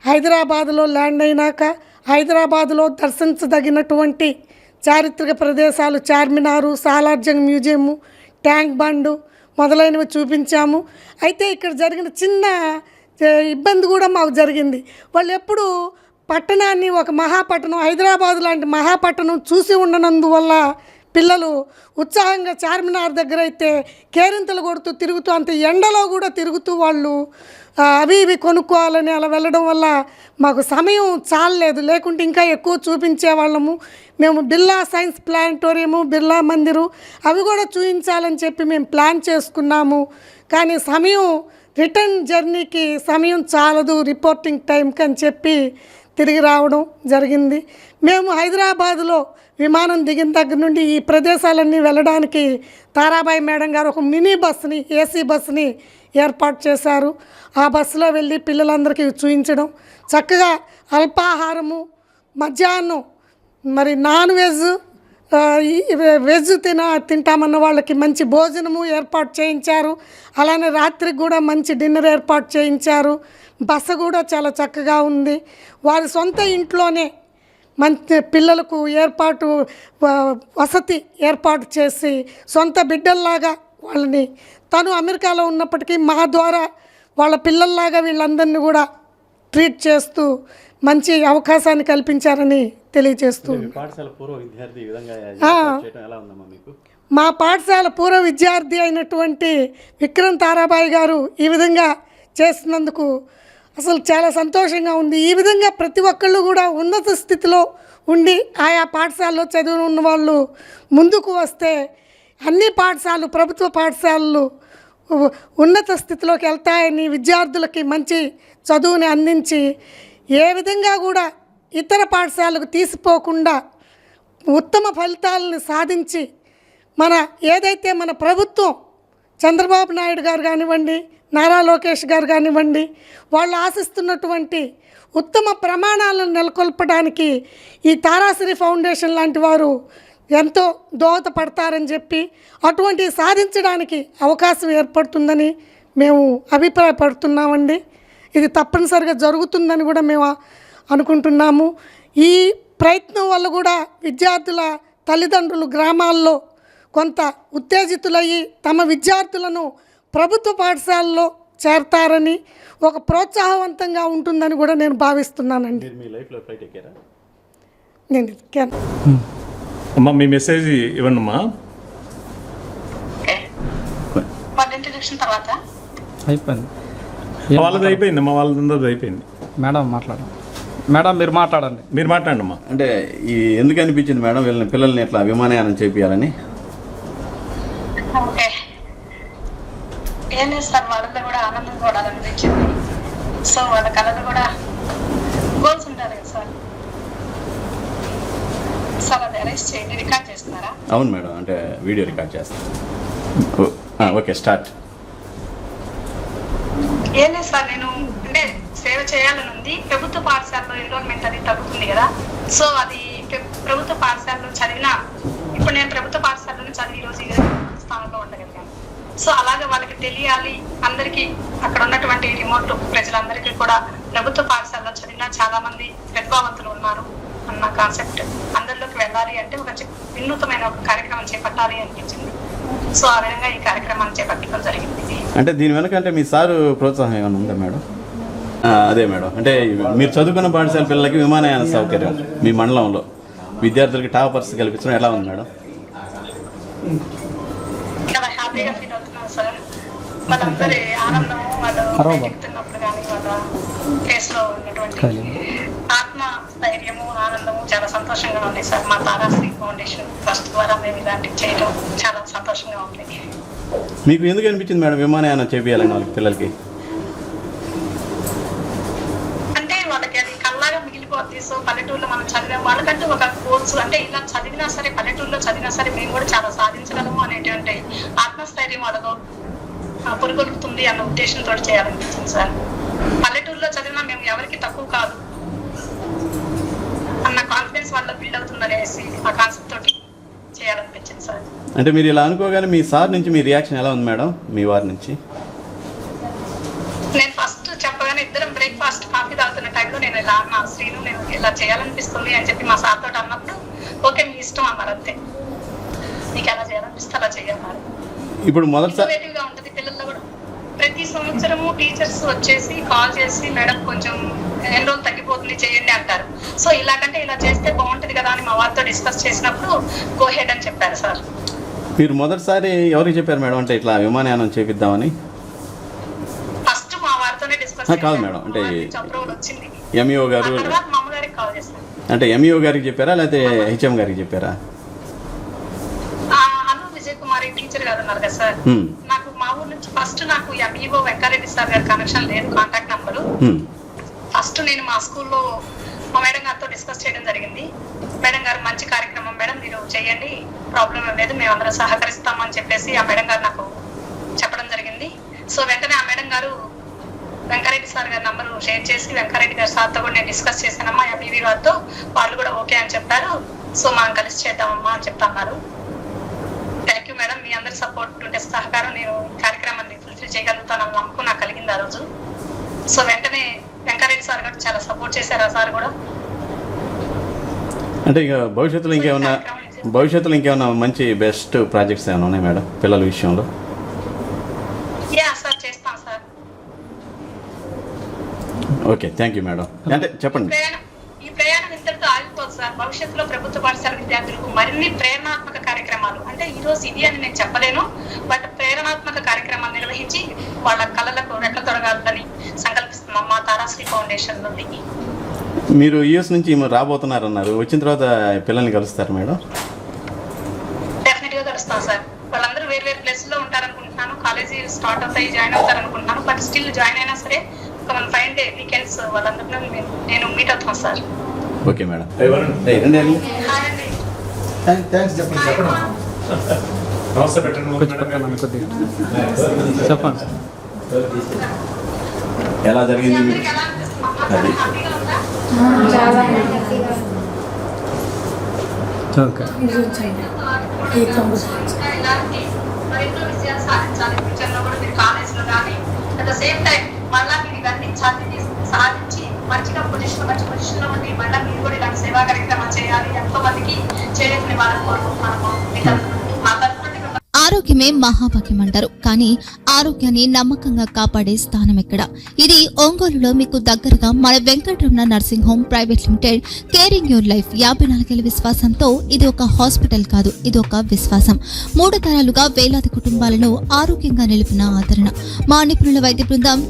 హైదరాబాదులో ల్యాండ్ అయినాక హైదరాబాదులో దర్శించదగినటువంటి చారిత్రక ప్రదేశాలు చార్మినారు, సాలార్జంగ్ మ్యూజియము, ట్యాంక్ బండు మొదలైనవి చూపించాము. అయితే ఇక్కడ జరిగిన చిన్న ఇబ్బంది కూడా మాకు జరిగింది. వాళ్ళు ఎప్పుడు పట్టణాన్ని, ఒక మహాపట్టణం హైదరాబాద్ లాంటి మహాపట్టణం చూసి ఉండనందువల్ల పిల్లలు ఉత్సాహంగా చార్మినార్ దగ్గర అయితే కేరింతలు కొడుతూ తిరుగుతూ, అంత ఎండలో కూడా తిరుగుతూ వాళ్ళు అవి ఇవి కొనుక్కోవాలని అలా వెళ్ళడం వల్ల మాకు సమయం చాలలేదు. లేకుంటే ఇంకా ఎక్కువ చూపించేవాళ్ళము. మేము బిర్లా సైన్స్ ప్లానిటోరియము, బిర్లా మందిరు అవి కూడా చూపించాలని చెప్పి మేము ప్లాన్ చేసుకున్నాము. కానీ సమయం, రిటర్న్ జర్నీకి సమయం చాలదు రిపోర్టింగ్ టైంకి అని చెప్పి తిరిగి రావడం జరిగింది. మేము హైదరాబాదులో విమానం దిగిన దగ్గర నుండి ఈ ప్రదేశాలన్నీ వెళ్ళడానికి తారాబాయి మేడం గారు ఒక మినీ బస్సుని, ఏసీ బస్సుని ఏర్పాటు చేశారు. ఆ బస్సులో వెళ్ళి పిల్లలందరికీ చూపించడం, చక్కగా అల్పాహారము, మధ్యాహ్నం మరి నాన్ వెజ్, వెజ్ తింటామన్న వాళ్ళకి మంచి భోజనము ఏర్పాటు చేయించారు. అలానే రాత్రికి కూడా మంచి డిన్నర్ ఏర్పాటు చేయించారు. బస కూడా చాలా చక్కగా ఉంది. వారి సొంత ఇంట్లోనే మంచి పిల్లలకు వసతి ఏర్పాటు చేసి సొంత బిడ్డల్లాగా వాళ్ళని, తను అమెరికాలో ఉన్నప్పటికీ మా ద్వారా వాళ్ళ పిల్లల్లాగా వీళ్ళందరినీ కూడా ట్రీట్ చేస్తూ మంచి అవకాశాన్ని కల్పించారని తెలియజేస్తూ మా పాఠశాల పూర్వ విద్యార్థి అయినటువంటి విక్రమ్ తారాబాయి గారు ఈ విధంగా చేసినందుకు అసలు చాలా సంతోషంగా ఉంది. ఈ విధంగా ప్రతి ఒక్కళ్ళు కూడా ఉన్నత స్థితిలో ఉండి ఆయా పాఠశాలలో చదివి ఉన్న వాళ్ళు ముందుకు వస్తే అన్ని పాఠశాలలు, ప్రభుత్వ పాఠశాలలు ఉన్నత స్థితిలోకి వెళ్తాయని, విద్యార్థులకి మంచి చదువుని అందించి ఏ విధంగా కూడా ఇతర పాఠశాలకు తీసిపోకుండా ఉత్తమ ఫలితాలను సాధించి ఏదైతే మన ప్రభుత్వం చంద్రబాబు నాయుడు గారు కానివ్వండి, నారా లోకేష్ గారు కానివ్వండి, వాళ్ళు ఆశిస్తున్నటువంటి ఉత్తమ ప్రమాణాలను నెలకొల్పడానికి ఈ తారాశ్రీ ఫౌండేషన్ లాంటి వారు ఎంతో దోహదపడతారని చెప్పి, అటువంటి సాధించడానికి అవకాశం ఏర్పడుతుందని మేము అభిప్రాయపడుతున్నామండి. ఇది తప్పనిసరిగా జరుగుతుందని కూడా మేము అనుకుంటున్నాము. ఈ ప్రయత్నం వల్ల కూడా విద్యార్థుల తల్లిదండ్రులు గ్రామాల్లో కొంత ఉత్తేజితులయ్యి తమ విద్యార్థులను ప్రభుత్వ పాఠశాలలో చేరతారని, ఒక ప్రోత్సాహవంతంగా ఉంటుందని కూడా నేను భావిస్తున్నానండి. నేను అమ్మా మీ మెసేజ్ ఇవ్వండి అమ్మా. వాళ్ళది అయిపోయింది అమ్మా, వాళ్ళది అయిపోయింది. మేడం మాట్లాడండి. మేడం మీరు మాట్లాడండి. మీరు మాట్లాడండి అమ్మా. అంటే ఎందుకు అనిపించింది మేడం వీళ్ళని, పిల్లల్ని ఇట్లా విమానయానం చేపియాలని? ఓకే, ఏం లేదు సార్, వాళ్ళతో కూడా ఆనందం కూడా అనిపించింది. సో వాళ్ళ కళలు కూడా గోల్స్ ఉంటారు కదా సార్. సార్ అది అరెస్ట్ చేయండి. రికార్డ్ చేస్తున్నారా? అవును మేడం, అంటే వీడియో రికార్డ్ చేస్తాను. Okay, start. ఏం లేదు సార్, నేను అంటే సేవ చేయాలని ఉంది. ప్రభుత్వ పాఠశాలలో ఎన్రోల్మెంట్ అది తగ్గుతుంది కదా, సో అది ప్రభుత్వ పాఠశాలలో చదివిన, ఇప్పుడు నేను ప్రభుత్వ పాఠశాలలో చదివి ఈరోజు స్థానంలో ఉండగలిగాను. సో అలాగే వాళ్ళకి తెలియాలి అందరికీ, అక్కడ ఉన్నటువంటి రిమోట్ ప్రజలందరికీ కూడా ప్రభుత్వ పాఠశాలలో చదివిన చాలా మంది ప్రతిభావంతులు ఉన్నారు అన్న కాన్సెప్ట్ అందరిలోకి వెళ్ళాలి అంటే ఒక వినూతమైన ఒక కార్యక్రమం చేపట్టాలి అనిపించింది. సో ఆ విధంగా ఈ కార్యక్రమాన్ని చేపట్టడం జరిగింది. అంటే దీని వెనక అంటే మీ సారు ప్రోత్సాహం ఏమైనా ఉందా మేడం? అదే మేడం, అంటే మీరు చదువుకున్న పాఠశాల పిల్లలకి విమానయాన సౌకర్యం మీ మండలంలో విద్యార్థులకి టాపర్స్ కల్పించడం ఎలా ఉంది మేడం? చాలా హ్యాపీగా ఫీల్ అవుతున్నాను సార్. వాళ్ళందరి ఆనందం, వాళ్ళు ఎక్కుతున్నప్పుడు కానీ వాళ్ళ ఫేస్ లో ఉన్నటువంటి ఆత్మ స్థైర్యము, ఆనందము చాలా సంతోషంగా ఉంది సార్. మా తారాశ్రీ ఫౌండేషన్ ట్రస్ట్ ద్వారా మేము ఇలాంటివి చేయడం చాలా సంతోషంగా ఉంది. మీకు ఎందుకు అనిపించింది మేడం విమానయానం చేపియాలని వాళ్ళకి పిల్లలకి? సో పల్లెటూరులో మనం చదివే వాళ్ళకంటూ ఒక కోర్సు అంటే ఇలా చదివినా సరే, పల్లెటూరులో చదివినా సరే మేము కూడా చాలా సాధించగలము అనేటువంటి ఆత్మస్థైర్యం వాళ్ళలో పురుగొలుపుతుంది అన్న ఉద్దేశంతో చేయాలనిపించింది సార్. పల్లెటూరులో చదివినా మేము ఎవరికి తక్కువ కాదు అన్న కాన్ఫిడెన్స్ వాళ్ళలో బిల్డ్ అవుతుందనేసి ఆ కాన్సెప్ట్ తోటి చేయాలనిపించింది సార్. అంటే మీరు ఇలా అనుకోగానే మీ సార్ నుంచి మీ రియాక్షన్ ఎలా ఉంది మేడం, మీ వారి నుంచి? నేను ఫస్ట్ చెప్పగానే ఇద్దరం బ్రేక్ఫాస్ట్ కాఫీ తాగుతున్న టైంలో నేను ఇలా అన్నా, శ్రీను నేను ఇలా చేయాలనిపిస్తుంది అని చెప్పి మా సార్ తోటి అన్నప్పుడు ఓకే మీ ఇష్టం అన్నారు, అంతే, నీకు ఎలా చేయాలనిపిస్తే అలా చేయాలి. ఇప్పుడు మొదటిసారి గా ఉంటుంది పిల్లల్లో కూడా. ప్రతి సంవత్సరము టీచర్స్ వచ్చేసి కాల్ చేసి మేడం కొంచెం ఎన్ని రోజులు తగ్గిపోతుంది చేయండి అంటారు. సో ఇలాగంటే ఇలా చేస్తే బాగుంటది కదా అని మా వారితో డిస్కస్ చేసినప్పుడు గో హెడ్ అని చెప్పారు సార్. మీరు మొదటిసారి ఎవరికి చెప్పారు మేడం అంటే ఇట్లా విమానయానం చేపిద్దామని? కాదు మేడం, అంటే ఎంఈఓ గారు అంటే ఎంఈఓ గారికి చెప్పారా లేకపోతే హెచ్ఎం గారికి చెప్పారా? విజయ్ కుమారి టీచర్ గారు ఉన్నారు కదా సార్, నాకు మా ఊరు నుంచి ఫస్ట్ నాకు ఎంఈఓ వెంకరెడ్డి సార్ గారి కనెక్షన్ లేదు, కాంటాక్ట్ నంబరు. ఫస్ట్ నేను మా స్కూల్లో మా మేడం గారితో డిస్కస్ చేయడం జరిగింది. మేడం గారు మంచి కార్యక్రమం మేడం, మీరు చేయండి, ప్రాబ్లం ఏం లేదు, మేమందరం సహకరిస్తామని చెప్పేసి ఆ మేడం గారు నాకు చెప్పడం జరిగింది. సో వెంటనే ఆ మేడం గారు వెంకరెడ్డి సార్ గారి నంబర్ షేర్ చేసి వెంకరెడ్డి గారి సార్తో కూడా నేను డిస్కస్ చేశానమ్మా ఎంఈవి గారితో, వాళ్ళు కూడా ఓకే అని చెప్పారు. సో మనం కలిసి చేద్దామమ్మా అని చెప్తున్నారు. థ్యాంక్ యూ మేడం, మీ అందరి సపోర్ట్ ఉంటే సహకారం నేను కార్యక్రమాన్ని ఫుల్ఫిల్ చేయగలుగుతానని నమ్మకం నాకు కలిగింది ఆ రోజు. సో వెంటనే వెంకరెడ్డి సార్ గారు చాలా సపోర్ట్ చేశారు. ఆ సార్ కూడా అంటే ఇక భవిష్యత్తులో ఇంకేమైనా మంచి బెస్ట్ ప్రాజెక్ట్స్ ఏమైనా ఉన్నాయి మేడం పిల్లల విషయంలో? సార్ చేస్తాం sir. Okay, thank you madam. అంటే చెప్పండి. ఈ ప్రయాణం ఇంతటితో ఆగిపోదు సార్. భవిష్యత్తులో ప్రభుత్వ పాఠశాల విద్యార్థులకు మరిన్ని ప్రేరణాత్మక కార్యక్రమాలు, అంటే ఈ రోజు ఇది అని నేను చెప్పలేను, బట్ ప్రేరణాత్మక కార్యక్రమాలు నిర్వహించి వాళ్ళ కళలకు రెక్కలు తొడగాలని సంకల్పిస్తున్నాం మా తారాశ్రీ ఫౌండేషన్ నుండి. మీరు యూఎస్ నుంచి రాబోతున్నారన్నారు, వచ్చిన తర్వాత పిల్లల్ని కలుస్తారు మేడం? డెఫినెట్ గా కలుస్తాం సార్. వాళ్ళందరూ వేరు వేరు ప్లేస్ లో ఉంటారనుకుంటున్నాను, కాలేజీ స్టార్ట్ అవుతాయి, జాయిన్ అవుతారనుకుంటున్నాను, బట్ స్టిల్ జాయిన్ అయినా సరే ఒక 5 day వీకెండ్స్ వాళ్ళందరినీ నేను మీట్ అవుతాను సార్. Okay madam. చెప్పండి ఎలా జరిగింది అది? ఓకే, మరెన్నో విజయాలు సాధించాలి ఫ్యూచర్లో కూడా మీరు కాలేజీలో కానీ అట్ ద సేమ్ టైం మళ్ళీ మీరు ఇవన్నీ సాధించి మంచి పొజిషన్లో ఉండి మళ్ళీ మీరు కూడా ఇలాంటి సేవా కార్యక్రమాలు చేయాలి, ఎంతో మందికి చేరేకునే వాళ్ళని కోరుకుంటున్నాము. ఆరోగ్యమే మహాభాగ్యం అంటారు, కానీ ఆరోగ్యాన్ని నమ్మకంగా కాపాడే స్థానం ఎక్కడ? ఇది ఒంగోలులో మీకు దగ్గరగా మన Venkataramana nursing home private limited caring your life 54 ఏళ్ల విశ్వాసంతో ఇది ఒక హాస్పిటల్ కాదు, ఇది ఒక విశ్వాసం. 3 తరాలుగా వేలాది కుటుంబాలను ఆరోగ్యంగా నిలిపిన ఆదరణ. మా నిపుణుల వైద్య బృందం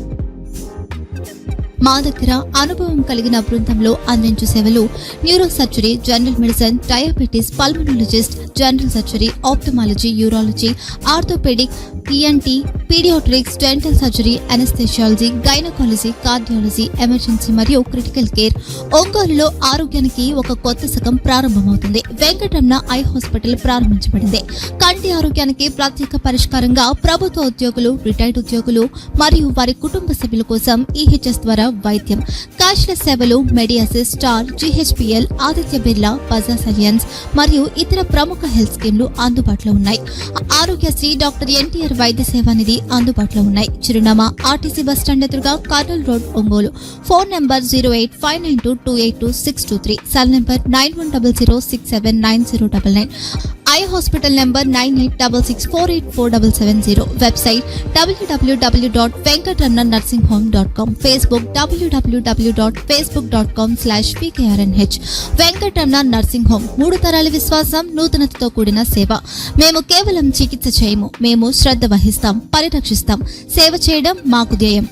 మా దగ్గర అనుభవం కలిగిన బృందంలో అందించే సేవలు neurosurgery, general medicine, diabetes, pulmonologist, general surgery, ophthalmology, urology, orthopaedic, ENT, paediatrics, dental surgery, anaesthesiology, gynaecology, cardiology, emergency మరియు క్రిటికల్ కేర్. ఒంగోలులో ఆరోగ్యానికి ఒక కొత్త శకం ప్రారంభమవుతుంది. వెంకటరమణ ఐ హాస్పిటల్ ప్రారంభించబడింది. కంటి ఆరోగ్యానికి ప్రత్యేక పరిష్కారంగా ప్రభుత్వ ఉద్యోగులు, రిటైర్డ్ ఉద్యోగులు మరియు వారి కుటుంబ సభ్యుల కోసం ఈహెచ్ఎస్ ద్వారా వైద్యం, క్యాష్లెస్ సేవలు Medi Assist, Star, GHPL, Aditya Birla, Bajaj Allianz మరియు ఇతర ప్రముఖ హెల్త్ స్కీమ్లు అందుబాటులో ఉన్నాయి. ఆరోగ్యశ్రీ, డాక్టర్ NTR వైద్య సేవా నిధి అందుబాటులో ఉన్నాయి. చిరునామా RTC బస్ స్టాండ్ ఎదురుగా, Kurnool road, Ongole. Phone number 08592282623, cell number 9100679099, eye hospital number 9866484770, website www.venkatramannursing.com, Facebook www.facebook.com/VKRNH. Venkataramana nursing home, 3 తరాల విశ్వాసం, నూతనతతో కూడిన సేవ. మేము కేవలం చికిత్స చేయము, మేము శ్రద్ధ వహిస్తాం, పరిరక్షిస్తాం. సేవ చేయడం మాకు ధ్యేయం.